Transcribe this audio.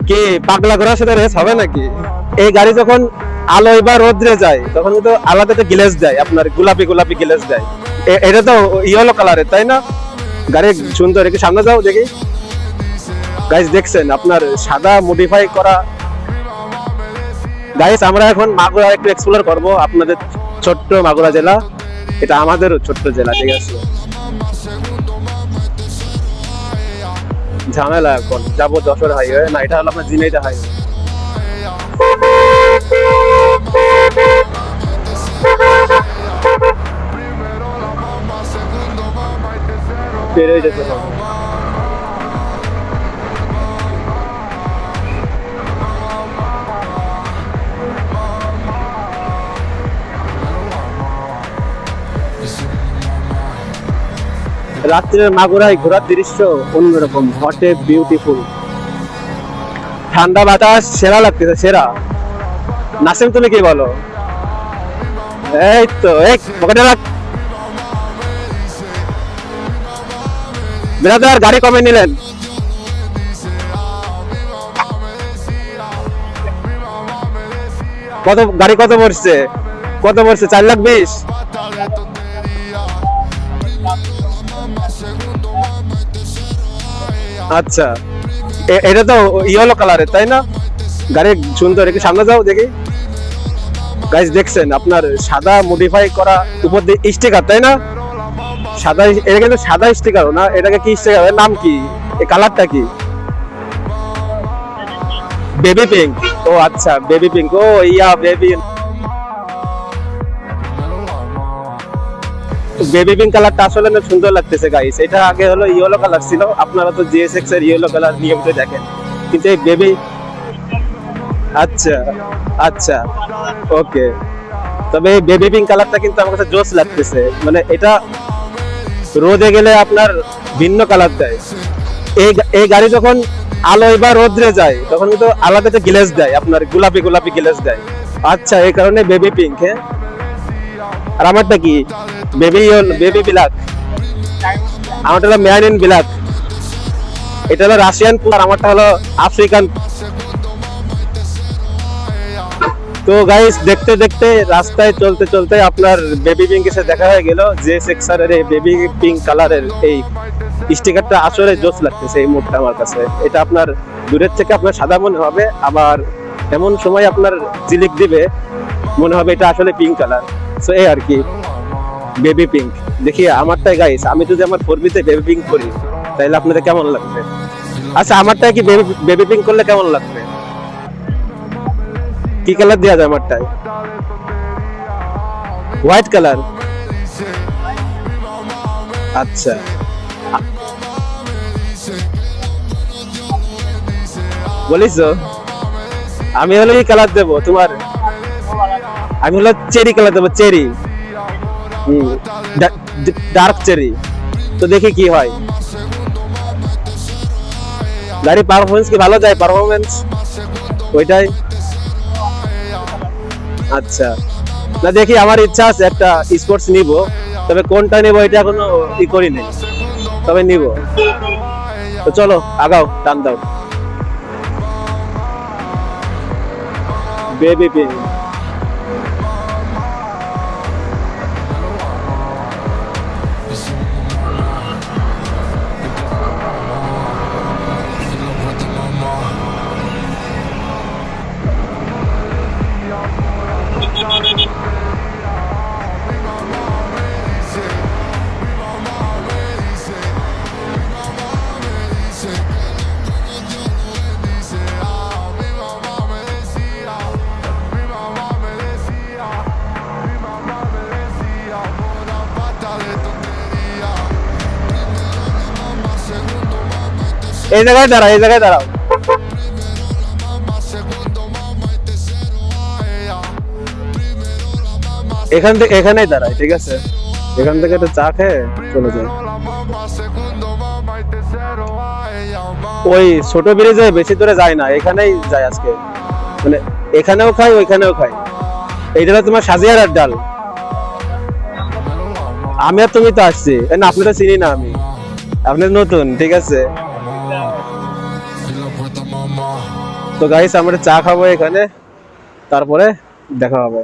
কি পাগলা ঘোড়ার সাথে রেস হবে নাকি? এই গাড়ি যখন আলোয় বা রোদ্রে যায় তখন কিন্তু আলাদা একটা গ্লেজ দেয়, আপনার গোলাপি গোলাপি গ্লেজ দেয়। এটা তো ইয়েলো কালারের, তাই না? গাড়ি সুন্দর, একটু সামনে যাও দেখি। গাইস দেখছেন আপনার সাদা মডিফাই করা। গাইস আমরা এখন মাগুরা একটু এক্সপ্লোর করব, আপনাদের ছোট্ট মাগুরা জেলা। এটা আমাদের ছোট্ট জেলা, ঠিক আছে? ঝামেলা এখন যাবো যশোর হাইওয়ে, না এটা হলো আপনার ঝিনাইদহ হাইওয়ে। পেরে যেতে হবে। রাত্রের মাগুরায় ঘোরার দৃশ্য অন্যরকম, হোয়াট এ বিউটিফুল। ঠান্ডা বাতাস সেরা লাগতেছে, সেরা। নাসিম তুমি কি বলো? এই তো এক পকেটে রাখ। ব্রাদার গাড়ি কমে নিলেন? কত গাড়ি কত পড়ছে? কত পড়ছে? 4,20,000। আচ্ছা, এটা তো ইয়েলো কালারের, তাই না? গাড়ি সুন্দর, একটু সামনে যাও দেখি। গাইস দেখছেন আপনার সাদা মডিফাই করা, উপর দিয়ে স্টিকার, তাই না? সাদা, এটা কিন্তু সাদা স্টিকারও না, এটাকে কি স্টিকার, এর নাম কি? এই কালারটা কি? Baby pink. ও আচ্ছা, বেবি পিঙ্ক। ও ইয়া বেবি, বেবি পিঙ্ক কালারটা আসলে না সুন্দর লাগতেছে গাইস। এটা আগে হলো ইয়েলো কালার ছিল, আপনারা তো জিএসএক্স এর ইয়েলো কালার নিয়মিত দেখেন, কিন্তু এই বেবি। আচ্ছা আচ্ছা, ওকে। তবে এই বেবি পিঙ্ক কালারটা কিন্তু আমার কাছে জোস লাগতেছে, মানে এটা রোদে গেলে আপনার ভিন্ন কালার দেয়। এই গাড়ি যখন আলোয় বা রোদ্রে যায় তখন কিন্তু আলাদা একটা গ্লেজ দেয়, আপনার গোলাপি গোলাপি গ্লেজ দেয়। আচ্ছা, এই কারণে বেবি পিঙ্ক। হ্যাঁ, আর আমারটা কি? Baby baby black. আমারটা হলো ম্যান ইন ব্ল্যাক। এটা হলো রাশিয়ান, আর আমারটা হলো আফ্রিকান। তো গাইস দেখতে দেখতে রাস্তায় চলতে চলতে আপনার বেবি পিঙ্ক এসে দেখা হয়ে গেল। যে সেক্সরের এই বেবি পিঙ্ক কালারের এই স্টিকারটা আসলে জোস লাগতেছে এই মুহূর্তে আমার কাছে। এটা আপনার দূরের থেকে আপনার সাদা মনে হবে, আবার এমন সময় আপনার জিলিক দিবে মনে হবে এটা আসলে পিঙ্ক কালার। সো এই আর কি, বেবি পিঙ্ক। দেখি আমারটাই গাইস, আমি যদি আমার ফোরবিতে বেবি পিঙ্ক করি তাহলে আপনাদের কেমন লাগবে? আচ্ছা, আমারটাই কি বেবি পিঙ্ক করলে কেমন লাগবে? কি কালার দেওয়া যায় আমারটায়? White colour. আচ্ছা, বলিস আমি হলো কি কালার দেবো তোমার? আমি হলো চেরি কালার দেবো, চেরি। Dark cherry. তো দেখি কি হয়। গাড়ি পারফরমেন্স কি ভালো যায়? পারফরমেন্স ওইটাই। আচ্ছা, না দেখি, আমার ইচ্ছা আছে একটা স্পোর্টস নিব, তবে কোনটা নিব এটা এখনো ই করি নাই, তবে নিব। তো চলো আগাও, টান দাও। Baby pink. এই জায়গায় দাঁড়াও, এই জায়গায় দাঁড়াও। এখান থেকে এখানেই দাঁড়ায়, ঠিক আছে? এখান থেকে একটা চা খেয়ে চলে যায়। ওই ছোট ব্রিজে বেশি দূরে যায় না, এখানেই যায় আজকে। মানে এখানেও খাই, ওইখানেও খাই। এইটা তোমার সাজিয়ার ডাল। আমি আর তুমি তো আসছি না, আপনি তো চিনি না আমি, আপনি নতুন, ঠিক আছে? তো গাইস আমরা চা খাবো এখানে, তারপরে দেখা হবে।